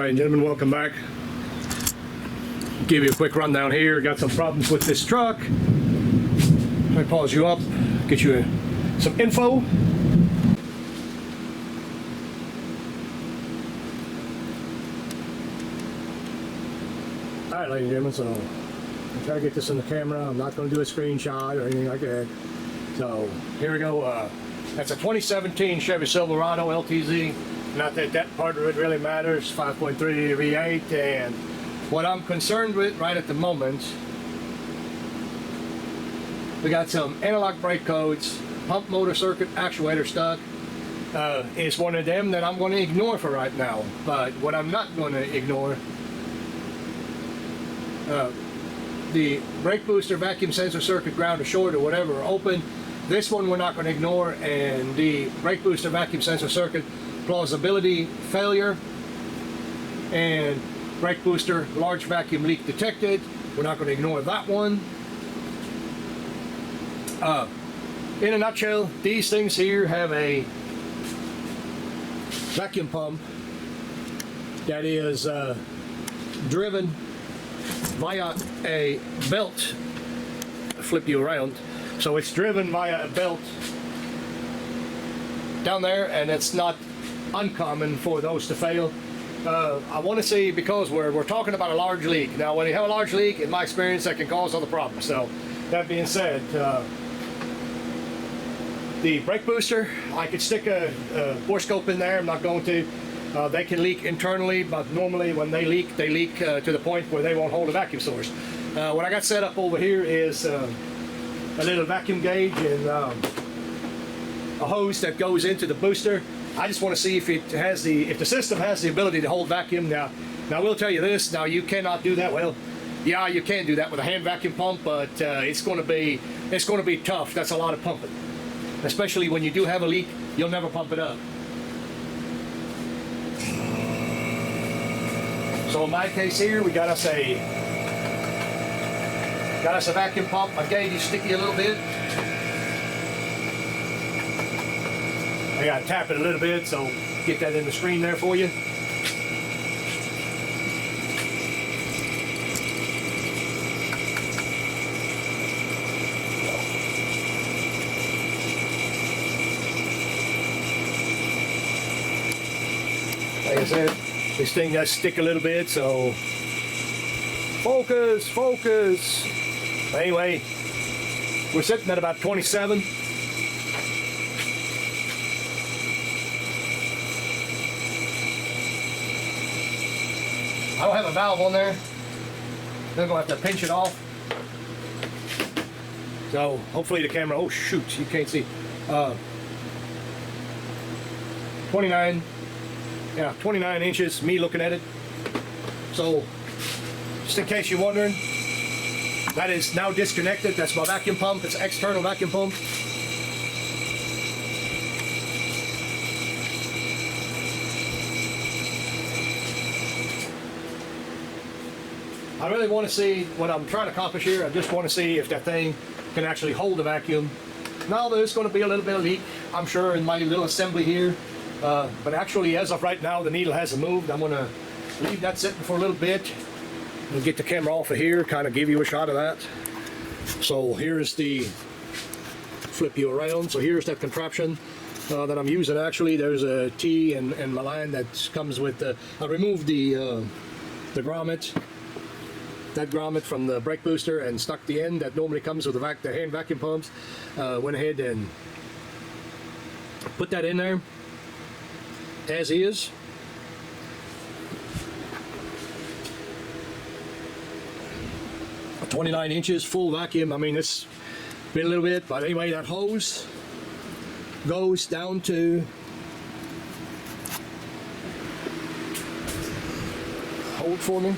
Alright gentlemen, welcome back. Give you a quick rundown here. Got some problems with this truck. I pause you up, get you some info. Alright ladies and gentlemen, so I'm trying to get this in the camera. I'm not going to do a screenshot or anything like that. So here we go. That's a 2017 Chevy Silverado LTZ. Not that that part of it really matters. 5.3 V8, and what I'm concerned with right at the moment, we got some antilock brake codes, pump motor circuit actuator stuck. It's one of them that I'm going to ignore for right now. But what I'm not going to ignore, the brake booster vacuum sensor circuit ground or short or whatever are open. This one we're not going to ignore, and the brake booster vacuum sensor circuit plausibility failure and brake booster large vacuum leak detected. We're not going to ignore that one. In a nutshell, these things here have a vacuum pump that is driven via a belt. I'll flip you around. So it's driven via a belt down there, and it's not uncommon for those to fail. I want to see, because we're talking about a large leak. Now when you have a large leak, in my experience, that can cause other problems. So that being said, the brake booster, I could stick a bore scope in there. I'm not going to. They can leak internally, but normally when they leak to the point where they won't hold a vacuum source. What I got set up over here is a little vacuum gauge and a hose that goes into the booster. I just want to see if the system has the ability to hold vacuum. Now I will tell you this. Now you cannot do that. Well, yeah, you can do that with a hand vacuum pump, but it's going to be tough. That's a lot of pumping, especially when you do have a leak. You'll never pump it up. So in my case here, we got us a vacuum pump. My gauge is sticky a little bit. I gotta tap it a little bit, so get that in the screen there for you. Like I said, this thing does stick a little bit, so focus. Anyway, we're sitting at about 27. I don't have a valve on there. They're gonna have to pinch it off. So hopefully the camera, oh shoot, you can't see. 29 inches, me looking at it. So just in case you're wondering, that is now disconnected. That's my vacuum pump. It's an external vacuum pump. I really want to see what I'm trying to accomplish here. I just want to see if that thing can actually hold a vacuum. Now there's going to be a little bit of leak, I'm sure, in my little assembly here. But actually, as of right now, the needle hasn't moved. I'm going to leave that sitting for a little bit and get the camera off of here, kind of give you a shot of that. So here's the, flip you around. So here's that contraption that I'm using. Actually, there's a T and my line that comes with, I removed the grommet. That grommet from the brake booster and stuck the end that normally comes with the hand vacuum pumps. Went ahead and put that in there as is. .29 inches full vacuum. I mean, it's been a little bit, but anyway, that hose goes down to, hold for me.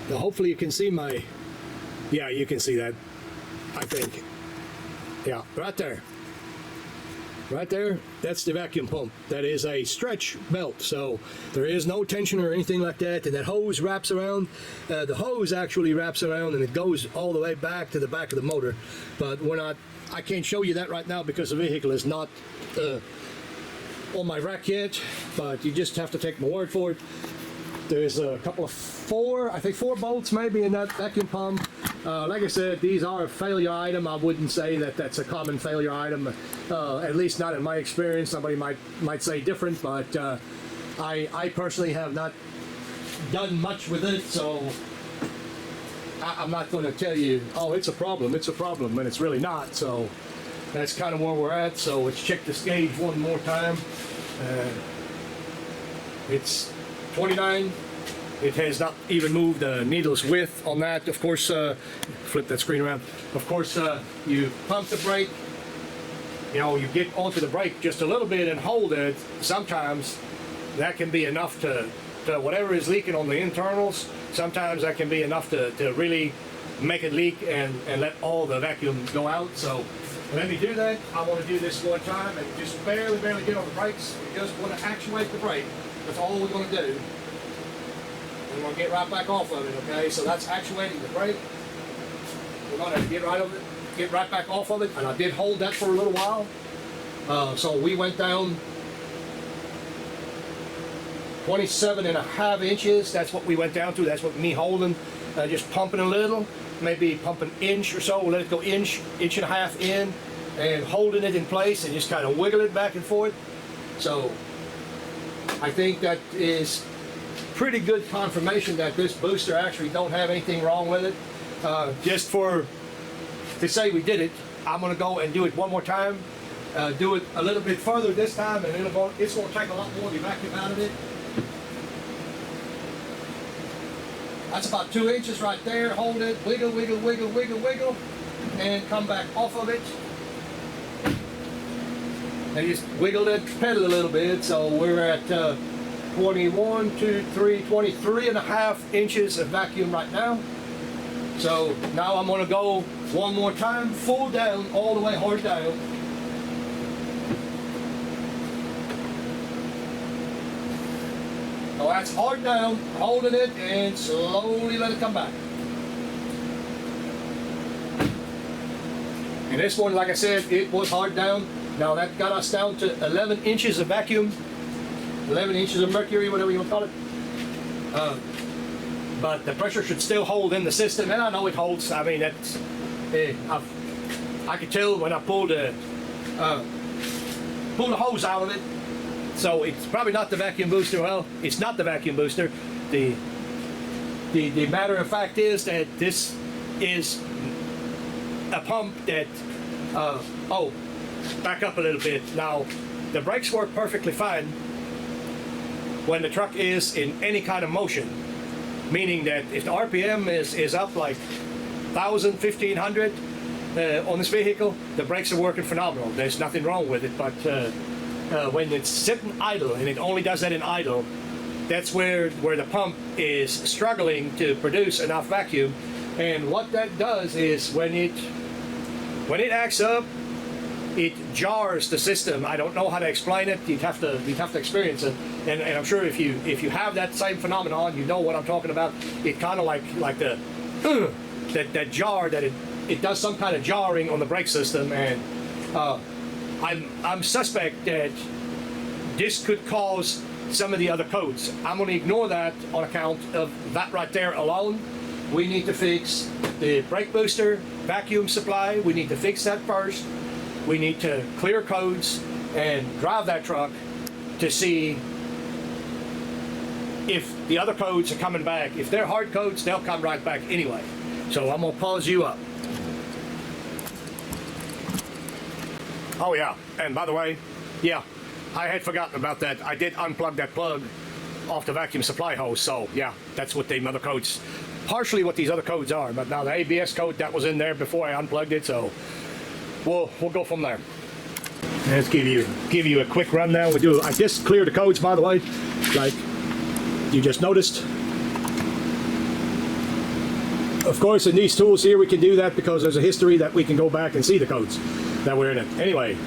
Now, hopefully you can see my, yeah, you can see that, I think. Yeah, right there. Right there, that's the vacuum pump. That is a stretch belt, so there is no tension or anything like that. And that hose wraps around. The hose actually wraps around and it goes all the way back to the back of the motor. But I can't show you that right now because the vehicle is not on my rack yet, but you just have to take my word for it. There's a couple of four bolts maybe in that vacuum pump. Like I said, these are a failure item. I wouldn't say that that's a common failure item, at least not in my experience. Somebody might say different, but I personally have not done much with it, so I'm not going to tell you, oh, it's a problem, and it's really not. So that's kind of where we're at. So let's check this gauge one more time. It's 29. It has not even moved the needle's width on that. Of course, flip that screen around. Of course, you pump the brake. You know, you get onto the brake just a little bit and hold it. Sometimes that can be enough to whatever is leaking on the internals. Sometimes that can be enough to really make it leak and let all the vacuum go out. So let me do that. I want to do this one time and just barely get on the brakes. We just want to actuate the brake. That's all we're going to do. We're going to get right back off of it, okay? So that's actuating the brake. We're going to get right back off of it, and I did hold that for a little while. So we went down 27.5 inches. That's what we went down to. That's what me holding, just pumping a little, maybe pump an inch or so. Let it go inch and a half in, and holding it in place and just kind of wiggle it back and forth. So I think that is pretty good confirmation that this booster actually don't have anything wrong with it. Just to say we did it, I'm going to go and do it one more time. Do it a little bit further this time, and it's going to take a lot more of the vacuum out of it. That's about 2 inches right there. Hold it, wiggle, and come back off of it. And just wiggle it, pedal a little bit. So we're at 23.5 inches of vacuum right now. So now I'm going to go one more time, full down, all the way hard down. So that's hard down, holding it, and slowly let it come back. And this one, like I said, it was hard down. Now that got us down to 11 inches of vacuum, 11 inches of mercury, whatever you want to call it. But the pressure should still hold in the system, and I know it holds. I mean, that's I could tell when I pulled the hose out of it. So it's probably not the vacuum booster. Well, it's not the vacuum booster. The matter of fact is that this is a pump that. Oh, back up a little bit. Now, the brakes work perfectly fine when the truck is in any kind of motion. Meaning that if the RPM is up like 1,000, 1,500 on this vehicle, the brakes are working phenomenal. There's nothing wrong with it. But when it's sitting idle, and it only does that in idle, that's where the pump is struggling to produce enough vacuum. And what that does is when it acts up, it jars the system. I don't know how to explain it. You'd have to experience it. And I'm sure if you have that same phenomenon, you know what I'm talking about. It kind of like the that jar, that it does some kind of jarring on the brake system. And I'm suspect that this could cause some of the other codes. I'm going to ignore that on account of that right there alone. We need to fix the brake booster vacuum supply. We need to fix that first. We need to clear codes and drive that truck to see if the other codes are coming back. If they're hard codes, they'll come right back anyway. So I'm going to pause you up. Oh yeah, and by the way, yeah, I had forgotten about that. I did unplug that plug off the vacuum supply hose. So yeah, that's what the other codes, partially what these other codes are. But now the ABS code, that was in there before I unplugged it. So we'll go from there. Let's give you a quick run now. I just cleared the codes, by the way, like you just noticed. Of course, in these tools here, we can do that because there's a history that we can go back and see the codes that were in it. Anyway,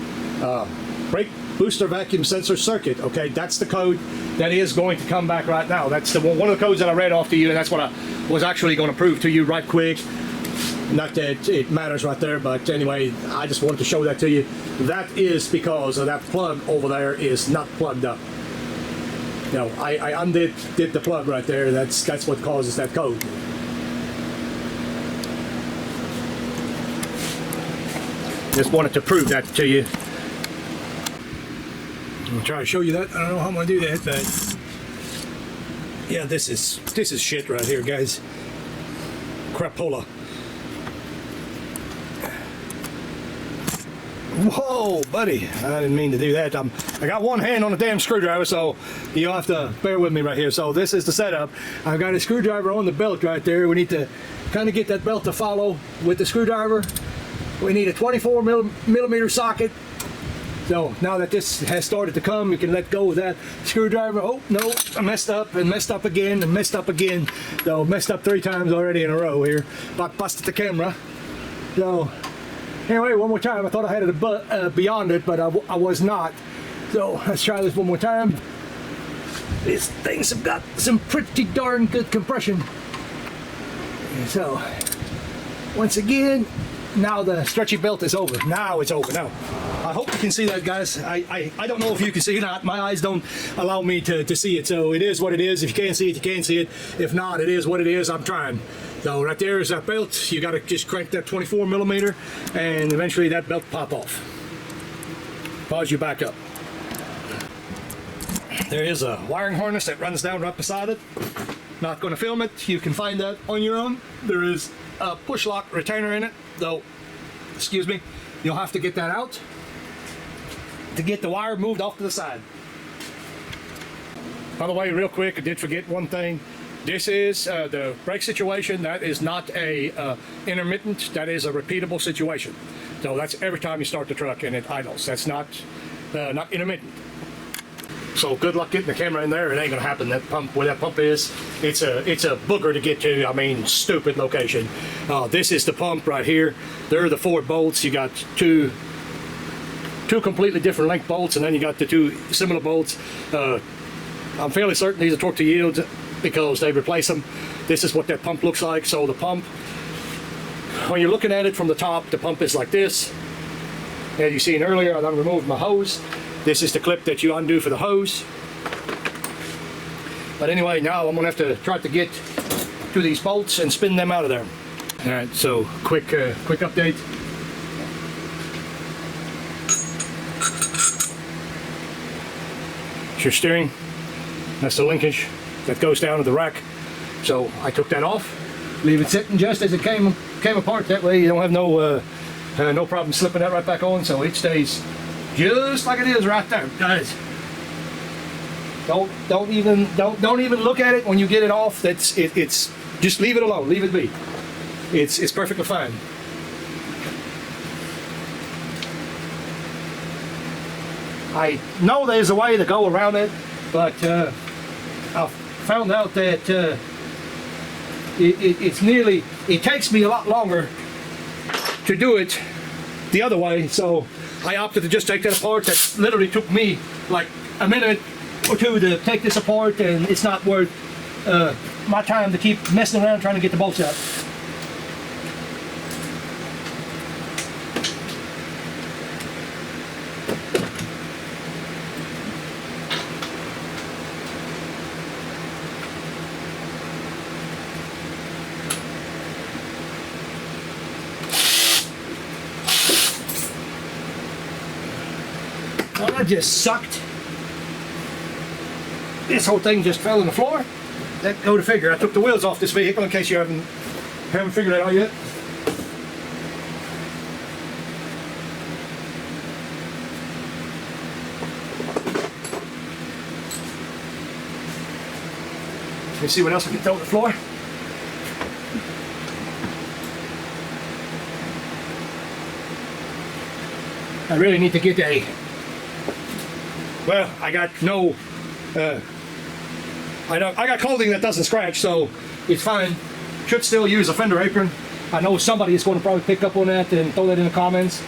brake booster vacuum sensor circuit. Okay, that's the code that is going to come back right now. That's the one of the codes that I read off to you, and that's what I was actually going to prove to you right quick. Not that it matters right there, but anyway, I just wanted to show that to you. That is because of that plug over there is not plugged up. No, I undid the plug right there. That's what causes that code. Just wanted to prove that to you. I'm gonna try to show you that. I don't know how I'm gonna do that, but yeah, this is shit right here, guys. Crapola. Whoa, buddy! I didn't mean to do that. I got one hand on the damn screwdriver, so you'll have to bear with me right here. So this is the setup. I've got a screwdriver on the belt right there. We need to kind of get that belt to follow with the screwdriver. We need a 24 millimeter socket. So now that this has started to come, you can let go of that screwdriver. Oh no, I messed up and messed up again and messed up again. So messed up 3 times already in a row here. About busted the camera. So anyway, one more time. I thought I had it beyond it, but I was not. So let's try this one more time. These things have got some pretty darn good compression. So once again, now the stretchy belt is over. Now it's over. Now I hope you can see that, guys. I don't know if you can see it or not. My eyes don't allow me to see it, so it is what it is. If you can't see it, you can't see it. If not, it is what it is. I'm trying. So right there is that belt. You got to just crank that 24 millimeter, and eventually that belt pop off. Pause you back up. There is a wiring harness that runs down right beside it. Not going to film it. You can find that on your own. There is a push lock retainer in it, though. Excuse me. You'll have to get that out to get the wire moved off to the side. By the way, real quick, I did forget one thing. This is the brake situation. That is not a intermittent. That is a repeatable situation. So that's every time you start the truck and it idles. That's not intermittent. So good luck getting the camera in there. It ain't gonna happen. That pump, where that pump is, it's a booger to get to. I mean, stupid location. This is the pump right here. There are the 4 bolts. You got two completely different length bolts, and then you got the 2 similar bolts. I'm fairly certain these are torque to yields because they replace them. This is what that pump looks like. So the pump, when you're looking at it from the top, the pump is like this. As you seen earlier, I done removed my hose. This is the clip that you undo for the hose. But anyway, now I'm gonna have to try to get to these bolts and spin them out of there. All right, so quick update. It's your steering. That's the linkage that goes down to the rack. So I took that off, leave it sitting just as it came apart. That way you don't have no problem slipping that right back on. So it stays just like it is right there, guys. Don't even look at it when you get it off. It's just leave it alone. Leave it be. It's perfectly fine. I know there's a way to go around it, but I found out that it takes me a lot longer to do it the other way, so I opted to just take that apart. That literally took me like a minute or 2 to take this apart, and it's not worth my time to keep messing around trying to get the bolts out. Well, that just sucked. This whole thing just fell on the floor. That go to figure. I took the wheels off this vehicle in case you haven't figured it out yet. Let me see what else I can throw on the floor. I really need to get a. Well, I got no. I got clothing that doesn't scratch, so it's fine. Should still use a fender apron. I know somebody is going to probably pick up on that and throw that in the comments.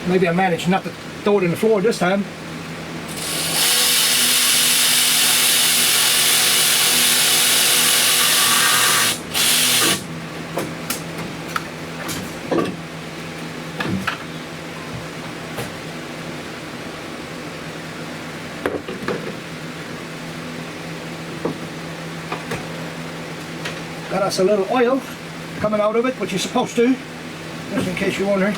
Maybe I managed not to throw it in the floor this time. Got us a little oil coming out of it, which you're supposed to, just in case you're wondering.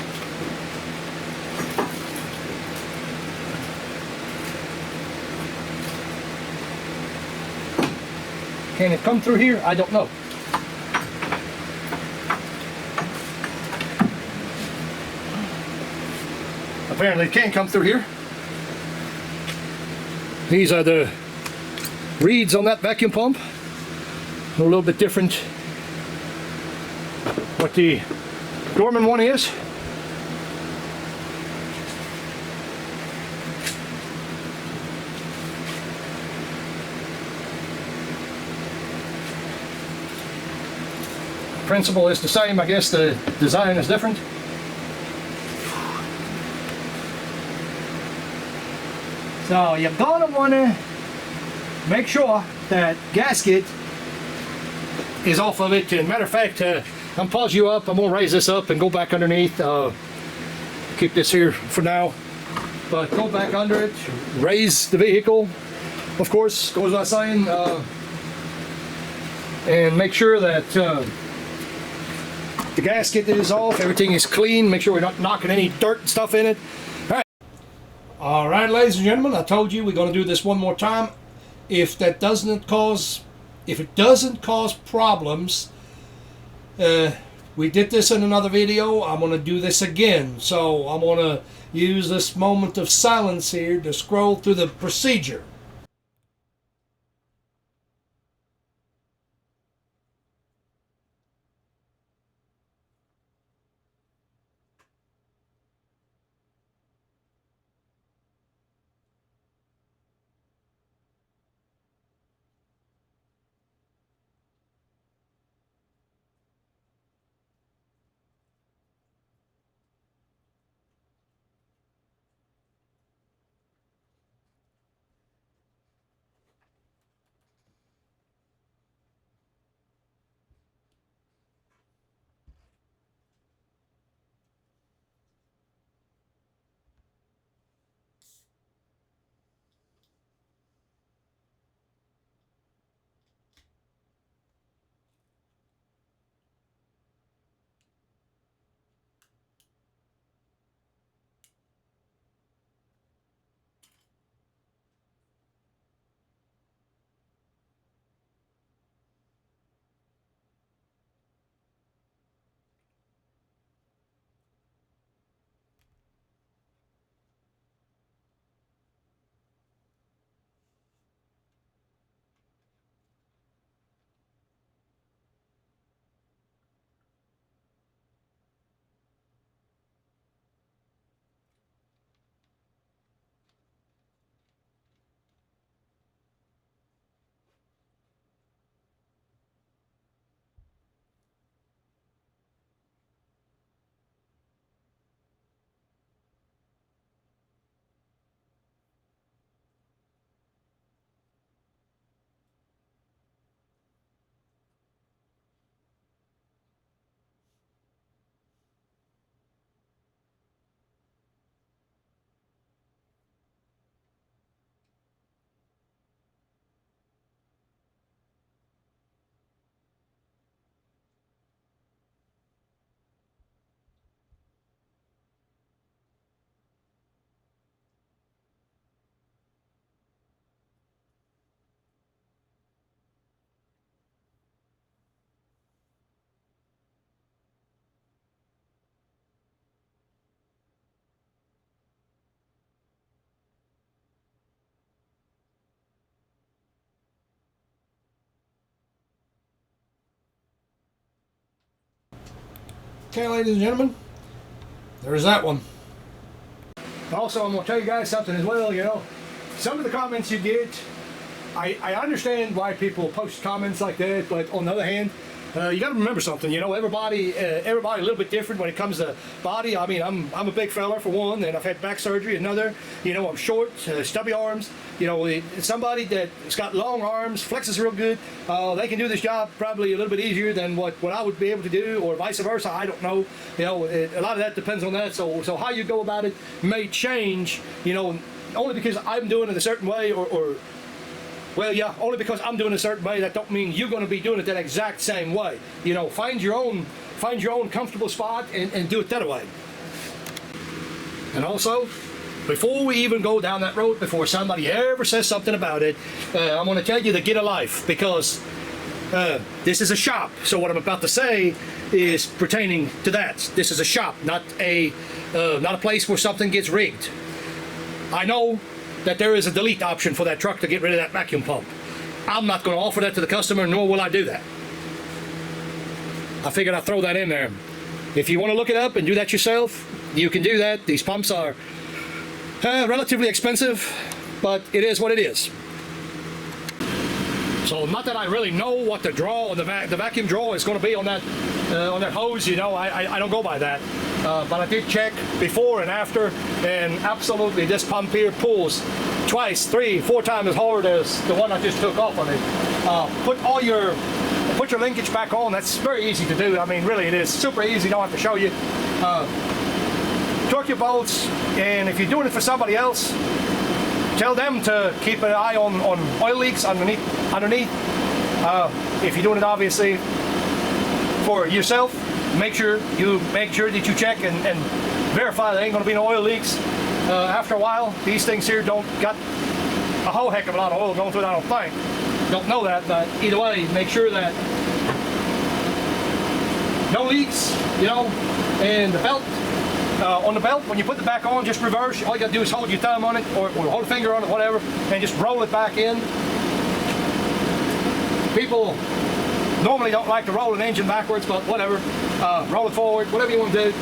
Can it come through here? I don't know. Apparently it can come through here. These are the reeds on that vacuum pump. A little bit different what the Dorman one is. Principle is the same, I guess the design is different. So you're gonna wanna make sure that gasket is off of it. And matter of fact, I'm gonna pause you up. I'm gonna raise this up and go back underneath. Keep this here for now, but go back under it, raise the vehicle, of course, goes without saying, and make sure that the gasket is off, everything is clean. Make sure we're not knocking any dirt and stuff in it. All right, ladies and gentlemen, I told you we're going to do this one more time. If it doesn't cause problems, we did this in another video. I'm going to do this again. So I'm going to use this moment of silence here to scroll through the procedure. Okay, ladies and gentlemen, there's that one. Also, I'm going to tell you guys something as well, you know. Some of the comments you get, I understand why people post comments like that, but on the other hand, You got to remember something, you know, everybody a little bit different when it comes to body. I mean, I'm a big fella for one, and I've had back surgery. Another, you know, I'm short, stubby arms. You know, somebody that's got long arms, flexes real good, they can do this job probably a little bit easier than what I would be able to do, or vice versa. I don't know. You know, a lot of that depends on that. So how you go about it may change, you know, only because I'm doing it a certain way, or well, yeah, only because I'm doing it a certain way, that don't mean you're going to be doing it that exact same way. You know, find your own comfortable spot and do it that way. And also, before we even go down that road, before somebody ever says something about it, I'm going to tell you to get a life, because this is a shop. So what I'm about to say is pertaining to that. This is a shop, not a place where something gets rigged. I know that there is a delete option for that truck to get rid of that vacuum pump. I'm not going to offer that to the customer, nor will I do that. I figured I'd throw that in there. If you want to look it up and do that yourself, you can do that. These pumps are relatively expensive, but it is what it is. So not that I really know what the draw on the vacuum draw is going to be on that hose, you know, I don't go by that. But I did check before and after, and absolutely this pump here pulls twice, 3, 4 times as hard as the one I just took off on it. Put your linkage back on. That's very easy to do. I mean, really, it is super easy. Don't have to show you. Torque your bolts, and if you're doing it for somebody else, tell them to keep an eye on oil leaks underneath. If you're doing it obviously for yourself, make sure that you check and verify there ain't going to be no oil leaks. After a while, these things here don't got a whole heck of a lot of oil going through it, I don't think. Don't know that, but either way, make sure that no leaks, you know. And the belt, on the belt, when you put the back on, just reverse. All you got to do is hold your thumb on it, or hold a finger on it, whatever, and just roll it back in. People normally don't like to roll an engine backwards, but whatever. Roll it forward, whatever you want to do.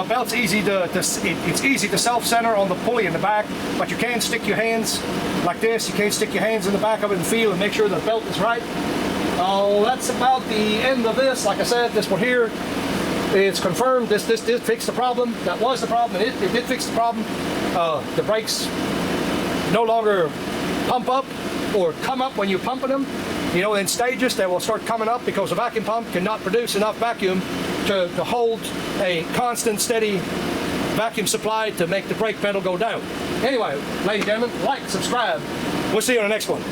Belt's easy it's easy to self-center on the pulley in the back, but you can stick your hands like this. You can stick your hands in the back of it and feel and make sure the belt is right. That's about the end of this. Like I said, this one here, it's confirmed. This did fix the problem. That was the problem. It did fix the problem. The brakes no longer pump up or come up when you're pumping them. You know, in stages they will start coming up because the vacuum pump cannot produce enough vacuum to hold a constant, steady vacuum supply to make the brake pedal go down. Anyway, ladies and gentlemen, like, subscribe. We'll see you on the next one.